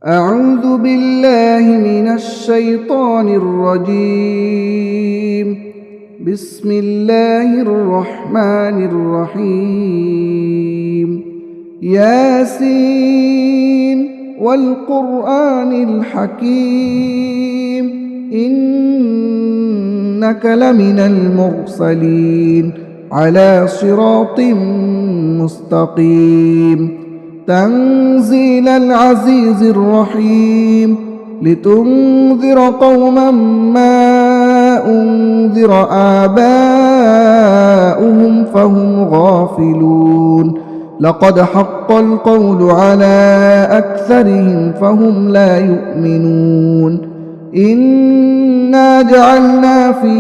أعوذ بالله من الشيطان الرجيم. بسم الله الرحمن الرحيم. ياسين والقرآن الحكيم إنك لمن المرسلين على صراط مستقيم. تنزيل العزيز الرحيم لتنذر قوما ما أنذر آباؤهم فهم غافلون. لقد حق القول على أكثرهم فهم لا يؤمنون. إنا جعلنا في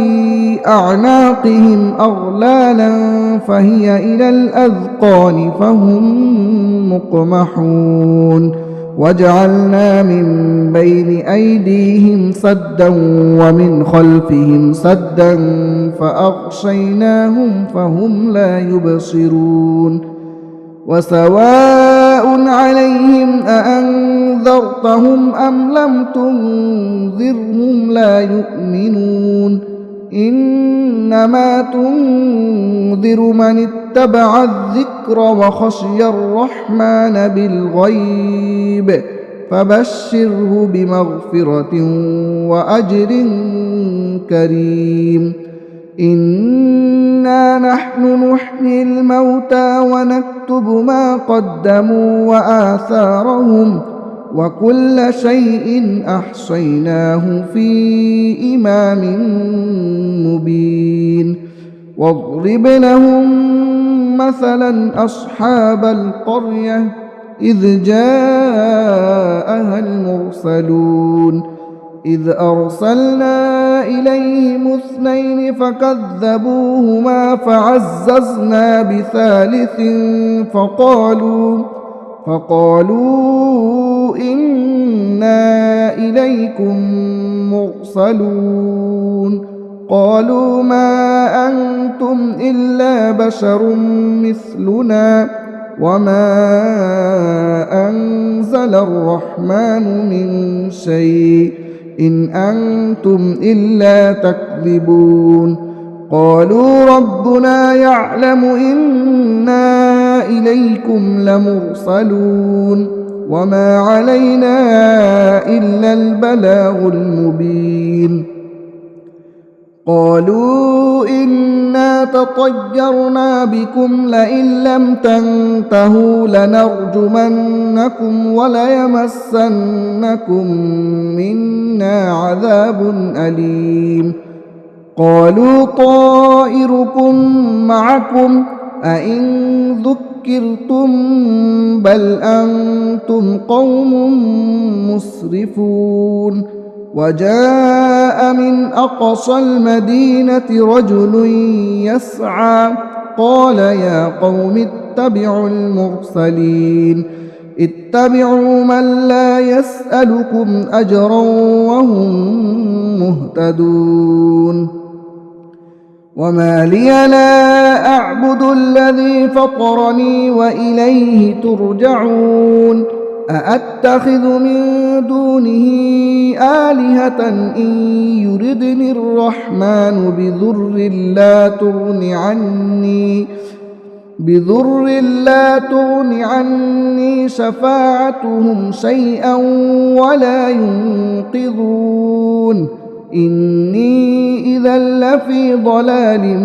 أعناقهم أغلالا فهي إلى الأذقان فهم مقمحون. وجعلنا من بين أيديهم سدا ومن خلفهم سدا فأغشيناهم فهم لا يبصرون. وسواء عليهم أأنذرتهم أم لم تنذرهم لا يؤمنون. إنما تنذر من اتبع الذكر وخشي الرحمن بالغيب فبشره بمغفرة وأجر كريم. إنا نحن نحيي الموتى ونكتب ما قدموا وآثارهم وكل شيء أحصيناه في إمام مبين. واضرب لهم مثلا أصحاب القرية إذ جاءها المرسلون إذ أرسلنا إليهم 2 فكذبوهما فعززنا بثالث فقالوا إنا إليكم مرسلون. قالوا ما أنتم إلا بشر مثلنا وما أنزل الرحمن من شيء إن أنتم إلا تكذبون. قالوا ربنا يعلم إنا إليكم لمرسلون وما علينا إلا البلاغ المبين. قالوا إنا تطيرنا بكم لئن لم تنتهوا لنرجمنكم وليمسنكم منا عذاب أليم. قالوا طائركم معكم أئن ذكرتم بل أنتم قوم مسرفون. وجاء من أقصى المدينة رجل يسعى قال يا قوم اتبعوا المرسلين اتبعوا من لا يسألكم أجرا وهم مهتدون. وما لي لا أعبد الذي فطرني وإليه ترجعون. أأتخذ من دونه آلهة إن يردني الرحمن بضر لا تغن عني شفاعتهم شيئا ولا ينقذون. إني إذا لفي ضلال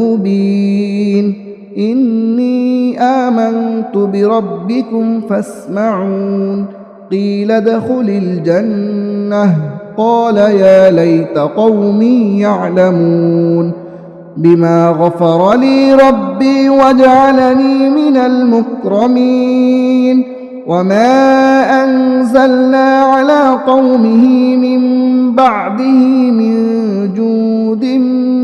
مبين. إني آمنت بربكم فاسمعون. قيل ادخل الجنة قال يا ليت قومي يعلمون بما غفر لي ربي وجعلني من المكرمين. وما أنزلنا على قومه من بعده من جود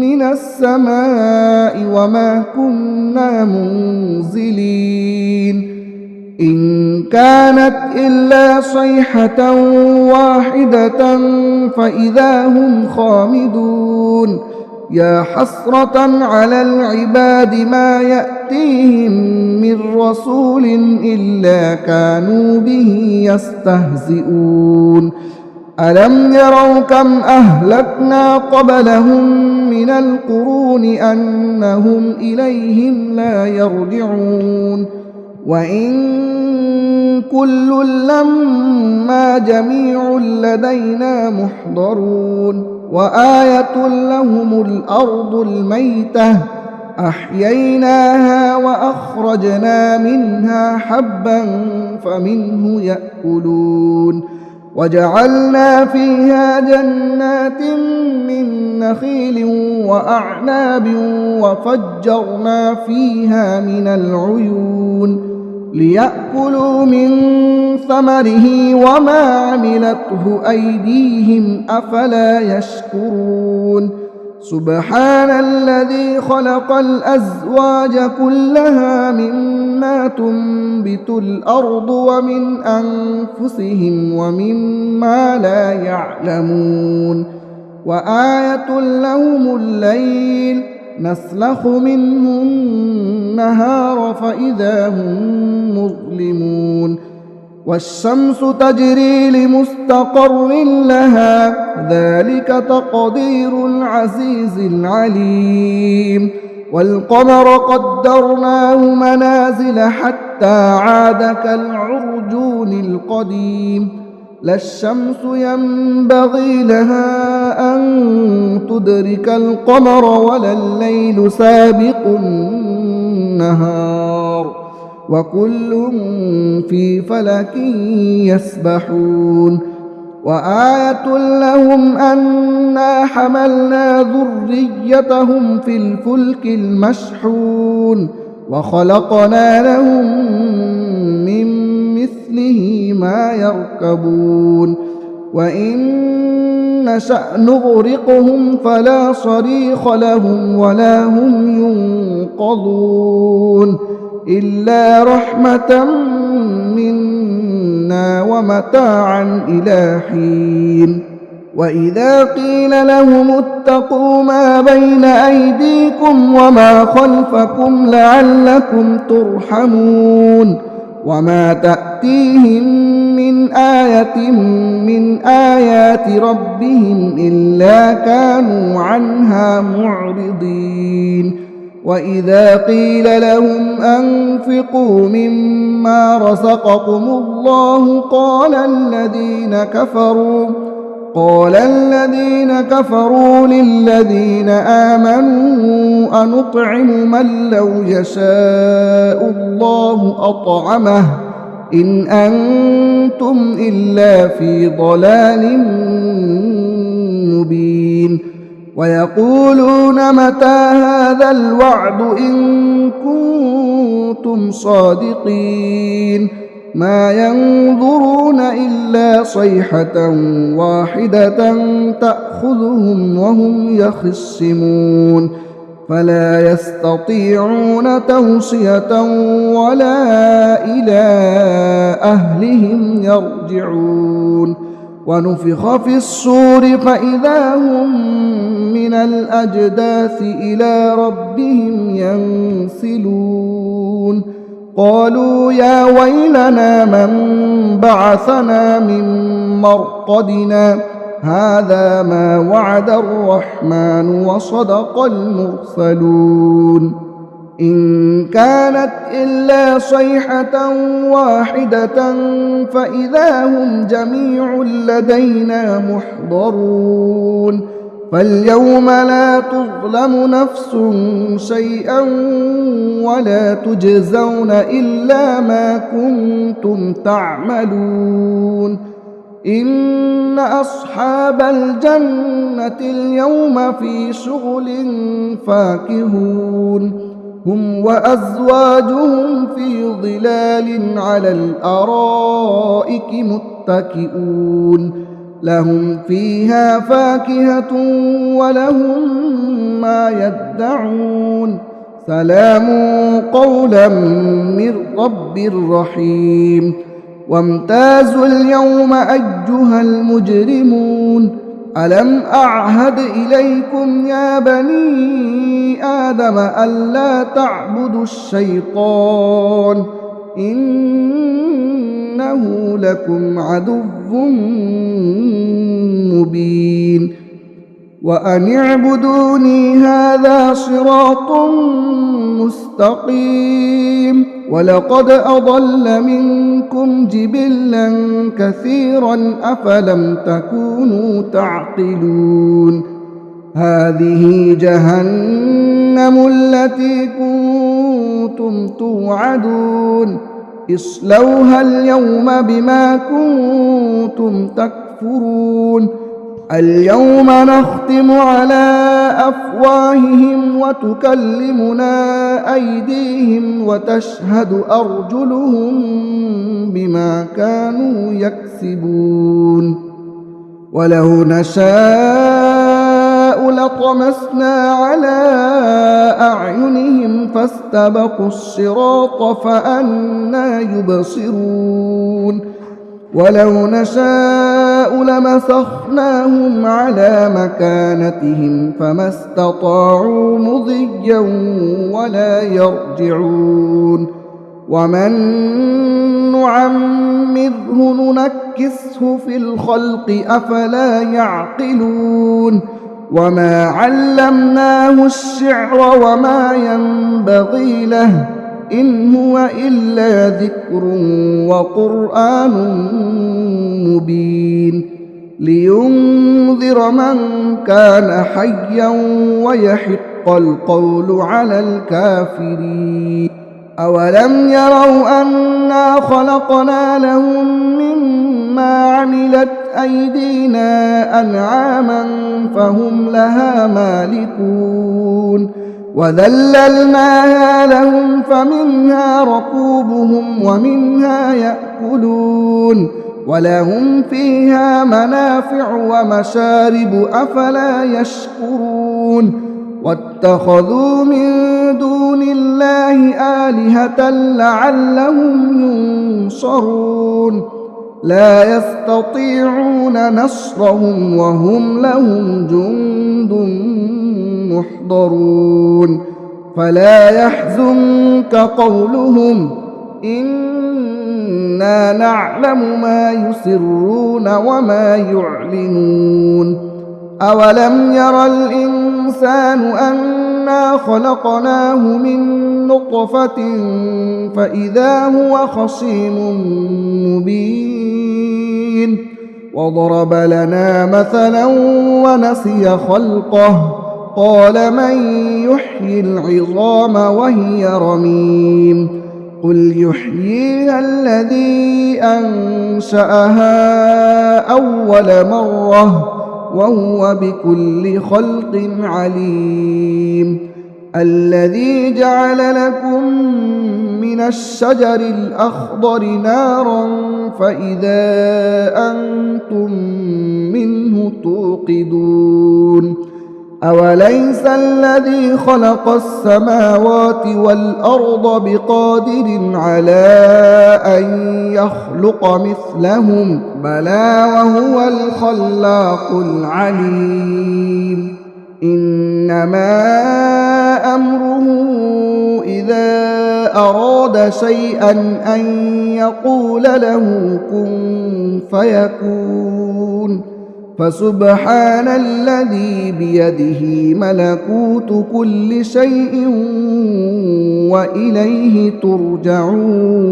من السماء وما كنا منزلين. إن كانت إلا صيحة واحدة فإذا هم خامدون. يا حسرة على العباد ما يأتيهم من رسول إلا كانوا به يستهزئون ألم يروا كم أهلكنا قبلهم من القرون أنهم إليهم لا يرجعون وإن كل لما جميع لدينا محضرون وآية لهم الأرض الميتة أحييناها وأخرجنا منها حبا فمنه يأكلون وجعلنا فيها جنات من نخيل وأعناب وفجرنا فيها من العيون ليأكلوا من ثمره وما عملته أيديهم أفلا يشكرون سبحان الذي خلق الأزواج كلها مما تنبت الأرض ومن أنفسهم ومما لا يعلمون وآية لهم الليل نسلخ منه النهار فإذا هم مظلمون والشمس تجري لمستقر لها ذلك تقدير العزيز العليم والقمر قدرناه منازل حتى عاد كالعرجون القديم لا الشمس ينبغي لها أن تدرك القمر ولا الليل سابق النهار وكل في فلك يسبحون وآية لهم أنا حملنا ذريتهم في الفلك المشحون وخلقنا لهم من مثله ما يركبون وإن نشأ نغرقهم فلا صريخ لهم ولا هم ينقذون إلا رحمة منا ومتاعا إلى حين وإذا قيل لهم اتقوا ما بين أيديكم وما خلفكم لعلكم ترحمون وما تأتيهم من آية من آيات ربهم إلا كانوا عنها معرضين وإذا قيل لهم أنفقوا مما رزقكم الله قال الذين كفروا للذين آمنوا أنطعم من لو يشاء الله أطعمه إن أنتم إلا في ضلال مبين ويقولون متى هذا الوعد إن كنتم صادقين ما ينظرون إلا صيحة واحدة تأخذهم وهم يخصمون فلا يستطيعون توصية ولا إلى أهلهم يرجعون ونفخ في الصور فإذا هم من الأجداث إلى ربهم ينسلون قالوا يا ويلنا من بعثنا من مرقدنا هذا ما وعد الرحمن وصدق المرسلون إن كانت إلا صيحة واحدة فإذا هم جميع لدينا محضرون فاليوم لا تظلم نفس شيئا ولا تجزون إلا ما كنتم تعملون إن أصحاب الجنة اليوم في شغل فاكهون هم وأزواجهم في ظلال على الأرائك متكئون لهم فيها فاكهة ولهم ما يدعون سلام قولا من رب رحيم وامتازوا اليوم أيها المجرمون ألم أعهد إليكم يا بني آدم ألا تعبدوا الشيطان إنه لكم عدو مبين وأن اعبدوني هذا صراط مستقيم ولقد أضل منكم جبلا كثيرا أفلم تكونوا تعقلون هذه جهنم التي كنتم توعدون اصلوها اليوم بما كنتم تكفرون اليوم نختم على أفواههم وتكلمنا أيديهم وتشهد أرجلهم بما كانوا يكسبون ولو نشاء لطمسنا على أعينهم فاستبقوا الصراط فأنى يبصرون ولو نشاء لمسخناهم على مكانتهم فما استطاعوا مضيا ولا يرجعون ومن نعمره ننكسه في الخلق أفلا يعقلون وما علمناه الشعر وما ينبغي له إن هو إلا ذكر وقرآن مبين لينذر من كان حيا ويحق القول على الكافرين أولم يروا أنا خلقنا لهم مما عملت أيدينا أنعاما فهم لها مالكون وذللناها لهم فمنها ركوبهم ومنها يأكلون ولهم فيها منافع ومشارب أفلا يشكرون واتخذوا من دون الله آلهة لعلهم ينصرون لا يستطيعون نصرهم وهم لهم جند محضرون فلا يحزنك قولهم إنا نعلم ما يسرون وما يعلنون أولم ير الإنسان أنا خلقناه من نطفة فإذا هو خصيم مبين وضرب لنا مثلا ونسي خلقه قال من يحيي العظام وهي رميم قل يحييها الذي أنشأها أول مرة وهو بكل خلق عليم الذي جعل لكم من الشجر الأخضر نارا فإذا أنتم منه توقدون أوليس الذي خلق السماوات والأرض بقادر على أن يخلق مثلهم بلى وهو الخلاق العليم إنما أمره إذا أراد شيئا أن يقول له كن فيكون فسبحان الذي بيده ملكوت كل شيء وإليه ترجعون